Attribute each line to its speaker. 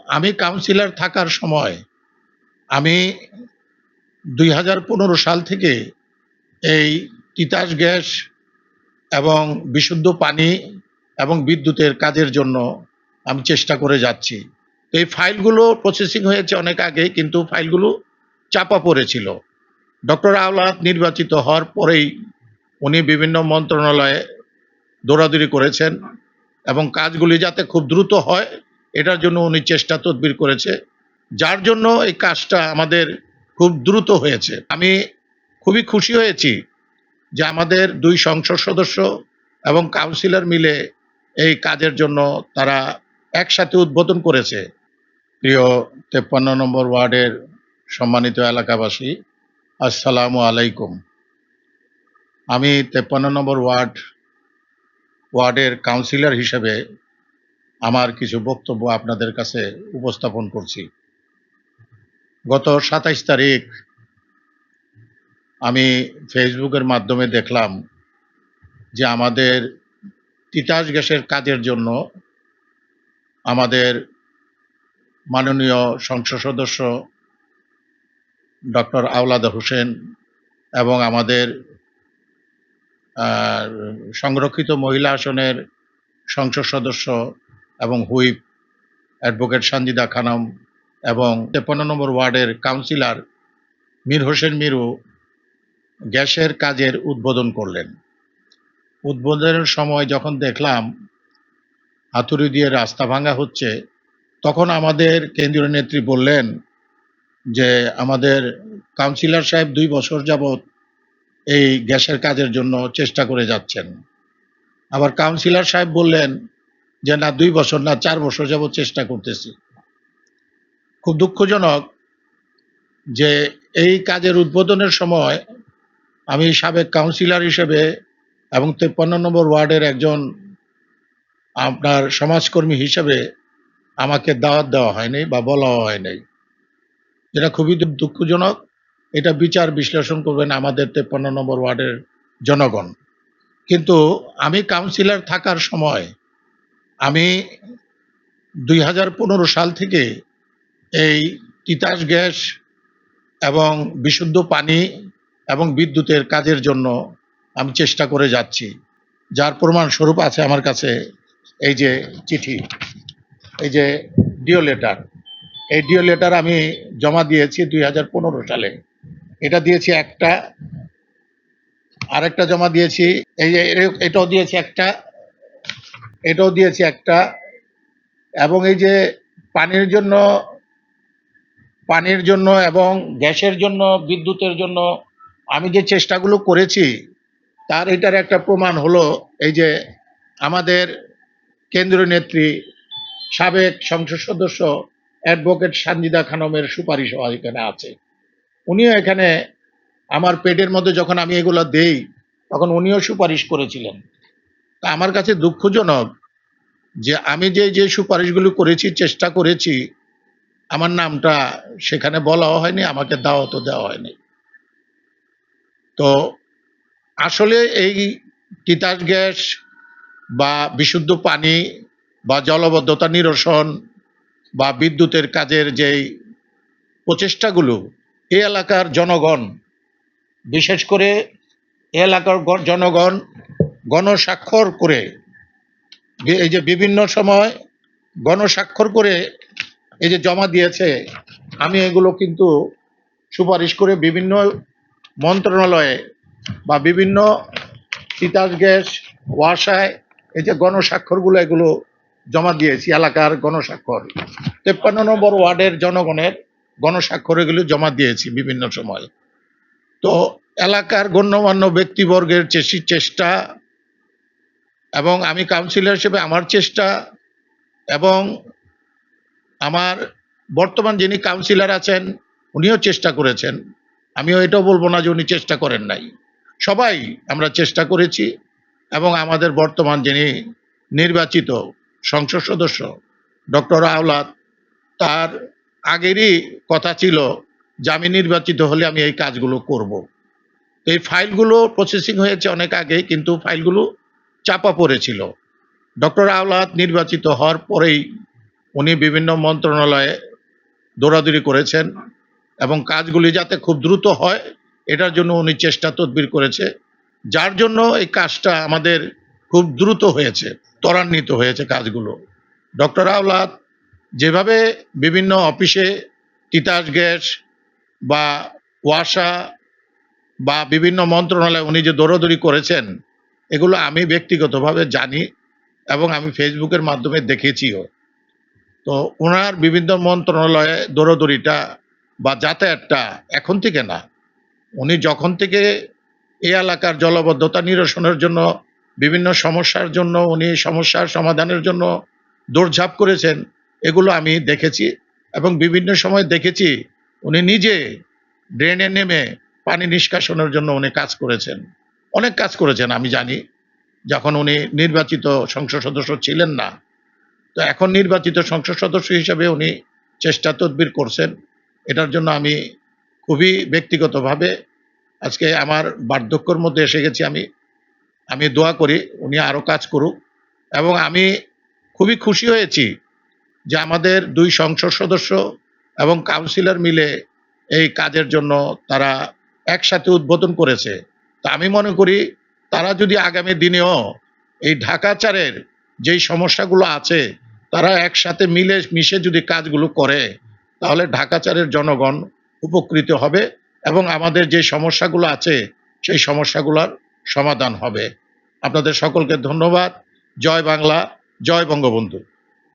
Speaker 1: আমি কাউন্সিলর থাকার সময় আমি ২০১৫ সাল থেকে এই তিতাস গ্যাস এবং বিশুদ্ধ পানি এবং বিদ্যুতের কাজের জন্য আমি চেষ্টা করে যাচ্ছি। এই ফাইলগুলো প্রসেসিং হয়েছে অনেক আগে, কিন্তু ফাইলগুলো চাপা পড়েছিল। ডক্টর আওলাদ নির্বাচিত হওয়ার পরেই উনি বিভিন্ন মন্ত্রণালয়ে দৌড়াদৌড়ি করেছেন এবং কাজগুলি যাতে খুব দ্রুত হয় এটার জন্য উনি চেষ্টা তদবির করেছে, যার জন্য এই কাজটা আমাদের খুব দ্রুত হয়েছে। আমি খুবই খুশি হয়েছি যে আমাদের ২ সংসদ সদস্য এবং কাউন্সিলর মিলে এই কাজের জন্য তারা একসাথে উদ্বোধন করেছে। প্রিয় ৫৩ নম্বর ওয়ার্ডের সম্মানিত এলাকাবাসী, আসসালামু আলাইকুম। আমি ৫৩ নম্বর ওয়ার্ডের কাউন্সিলর হিসেবে আমার কিছু বক্তব্য আপনাদের কাছে উপস্থাপন করছি। গত ২৭ তারিখ আমি ফেসবুকের মাধ্যমে দেখলাম যে আমাদের তিতাস গ্যাসের কাজের জন্য আমাদের মাননীয় সংসদ সদস্য ডক্টর আওলাদ হোসেন এবং আমাদের সংরক্ষিত মহিলা আসনের সংসদ সদস্য এবং হুইপ অ্যাডভোকেট সানজিদা খানম এবং ৫৩ নম্বর ওয়ার্ডের কাউন্সিলর মীর হোসেন মিরু গ্যাসের কাজের উদ্বোধন করলেন। উদ্বোধনের সময় যখন দেখলাম হাতুড়ি দিয়ে রাস্তা ভাঙা হচ্ছে, তখন আমাদের কেন্দ্রীয় নেত্রী বললেন যে আমাদের কাউন্সিলর সাহেব ২ বছর যাবৎ এই গ্যাসের কাজের জন্য চেষ্টা করে যাচ্ছেন। আবার কাউন্সিলর সাহেব বললেন যে না ২ বছর না ৪ বছর যাবৎ চেষ্টা করতেছি। খুব দুঃখজনক যে এই কাজের উদ্বোধনের সময় আমি সাবেক কাউন্সিলর হিসেবে এবং ৫৩ নম্বর ওয়ার্ডের একজন আপনার সমাজকর্মী হিসেবে আমাকে দাওয়াত দেওয়া হয়নি বা বলা হয় নাই, যেটা খুবই দুঃখজনক। এটা বিচার বিশ্লেষণ করবেন আমাদের ৫৩ নম্বর ওয়ার্ডের জনগণ। কিন্তু আমি কাউন্সিলর থাকার সময় আমি ২০১৫ সাল থেকে এই তিতাস গ্যাস এবং বিশুদ্ধ পানি এবং বিদ্যুতের কাজের জন্য আমি চেষ্টা করে যাচ্ছি, যার প্রমাণস্বরূপ আছে আমার কাছে এই যে চিঠি, এই যে ডিও লেটার। এই ডিও লেটার আমি জমা দিয়েছি ২০১৫ সালে। এটা দিয়েছি একটা, আরেকটা জমা দিয়েছি, এই যে এটাও দিয়েছি একটা, এটাও দিয়েছি একটা, এবং এই যে পানির জন্য এবং গ্যাসের জন্য বিদ্যুতের জন্য আমি যে চেষ্টাগুলো করেছি তার এটার একটা প্রমাণ হলো এই যে আমাদের কেন্দ্রীয় নেত্রী সাবেক সংসদ সদস্য অ্যাডভোকেট সানজিদা খানমের সুপারিশ এখানে আছে। উনিও এখানে আমার পেটের মধ্যে যখন আমি এগুলো দেই তখন উনিও সুপারিশ করেছিলেন। তা আমার কাছে দুঃখজনক যে আমি যে সুপারিশগুলো করেছি, চেষ্টা করেছি, আমার নামটা সেখানে বলাও হয়নি, আমাকে দাওয়াতও দেওয়া হয়নি। তো আসলে এই তিতাস গ্যাস বা বিশুদ্ধ পানি বা জলাবদ্ধতা নিরসন বা বিদ্যুতের কাজের যেই প্রচেষ্টাগুলো এই এলাকার জনগণ, বিশেষ করে এলাকার জনগণ গণস্বাক্ষর করে, এই যে বিভিন্ন সময় গণস্বাক্ষর করে এই যে জমা দিয়েছে, আমি এগুলো কিন্তু সুপারিশ করে বিভিন্ন মন্ত্রণালয়ে বা বিভিন্ন তিতাস গ্যাস ওয়াসায় এই যে গণস্বাক্ষরগুলো এগুলো জমা দিয়েছি, এলাকার গণস্বাক্ষর ৫৩ নম্বর ওয়ার্ডের জনগণের গণস্বাক্ষর এগুলো জমা দিয়েছি বিভিন্ন সময়। তো এলাকার গণ্যমান্য ব্যক্তিবর্গের চেষ্টা এবং আমি কাউন্সিলর হিসেবে আমার চেষ্টা এবং আমার বর্তমান যিনি কাউন্সিলর আছেন উনিও চেষ্টা করেছেন, আমিও এটাও বলবো না যে উনি চেষ্টা করেন নাই, সবাই আমরা চেষ্টা করেছি। এবং আমাদের বর্তমান যিনি নির্বাচিত সংসদ সদস্য ডক্টর আওলাদ, তার আগেরই কথা ছিল যে আমি নির্বাচিত হলে আমি এই কাজগুলো করব। এই ফাইলগুলো প্রসেসিং হয়েছে অনেক আগে, কিন্তু ফাইলগুলো চাপা পড়েছিল। ডক্টর আওলাদ নির্বাচিত হওয়ার পরেই উনি বিভিন্ন মন্ত্রণালয়ে দৌড়াদৌড়ি করেছেন এবং কাজগুলি যাতে খুব দ্রুত হয় এটার জন্য উনি চেষ্টা তদবির করেছে, যার জন্য এই কাজটা আমাদের খুব দ্রুত হয়েছে, ত্বরান্বিত হয়েছে কাজগুলো। ডক্টর আওলাদ যেভাবে বিভিন্ন অফিসে তিতাস গ্যাস বা ওয়াসা বা বিভিন্ন মন্ত্রণালয়ে উনি যে দৌড়াদৌড়ি করেছেন, এগুলো আমি ব্যক্তিগতভাবে জানি এবং আমি ফেসবুকের মাধ্যমে দেখেছিও। তো ওনার বিভিন্ন মন্ত্রণালয়ে দৌড়াদৌড়িটা বা যাতায়াতটা এখন থেকে না, উনি যখন থেকে এই এলাকার জলাবদ্ধতা নিরসনের জন্য, বিভিন্ন সমস্যার জন্য উনি সমস্যার সমাধানের জন্য দৌড়ঝাঁপ করেছেন, এগুলো আমি দেখেছি এবং বিভিন্ন সময় দেখেছি উনি নিজে ড্রেনে নেমে পানি নিষ্কাশনের জন্য উনি কাজ করেছেন, অনেক কাজ করেছেন আমি জানি, যখন উনি নির্বাচিত সংসদ সদস্য ছিলেন না। তো এখন নির্বাচিত সংসদ সদস্য হিসেবে উনি চেষ্টা তদবির করছেন, এটার জন্য আমি খুবই ব্যক্তিগতভাবে আজকে আমার বার্ধক্যের মধ্যে এসে গেছি। আমি দোয়া করি উনি আরো কাজ করুক এবং আমি খুবই খুশি হয়েছি যে আমাদের 2 সংসদ সদস্য এবং কাউন্সিলর মিলে এই কাজের জন্য তারা একসাথে উদ্বোধন করেছে। তা আমি মনে করি তারা যদি আগামী দিনেও এই ঢাকাচারের যেই সমস্যাগুলো আছে তারা একসাথে মিশে যদি কাজগুলো করে, তাহলে ঢাকাচারের জনগণ উপকৃত হবে এবং আমাদের যে সমস্যাগুলো আছে সেই সমস্যাগুলোর সমাধান হবে। আপনাদের সকলকে ধন্যবাদ। জয় বাংলা, জয় বঙ্গবন্ধু।